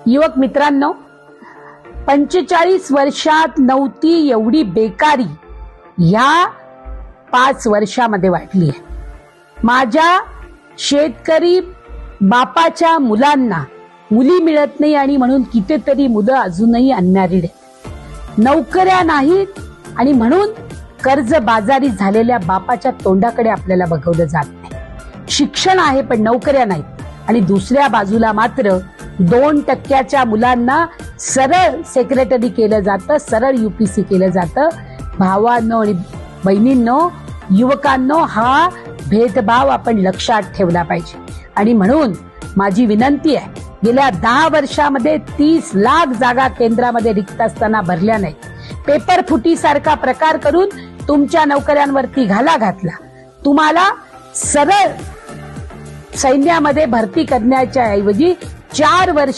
युवक मित्रांनो, 45 वर्षात नव्हती एवढी बेकारी ह्या 5 वर्षामध्ये वाढली आहे. माझ्या शेतकरी बापाच्या मुलांना मुली मिळत नाही आणि म्हणून कितीतरी मुलं अजूनही अनमॅरिड आहेत. नोकऱ्या नाहीत आणि म्हणून कर्जबाजारी झालेल्या बापाच्या तोंडाकडे आपल्याला बघवलं जात नाही. शिक्षण आहे पण नोकऱ्या नाहीत आणि दुसऱ्या बाजूला मात्र 2% मुलांना सरळ सेक्रेटरी केलं जातं, सरळ UPC केलं जातं. भावांनो आणि बहिणींनो, युवकांनो, हा भेदभाव आपण लक्षात ठेवला पाहिजे. आणि म्हणून माझी विनंती आहे, गेल्या 10 वर्षामध्ये 30 लाख जागा केंद्रामध्ये रिक्त असताना भरल्या नाहीत. पेपर फुटी सारखा प्रकार करून तुमच्या नोकऱ्यांवरती घाला घातला. तुम्हाला सरळ सैन्यामध्ये भरती करण्याच्या ऐवजी 4 वर्ष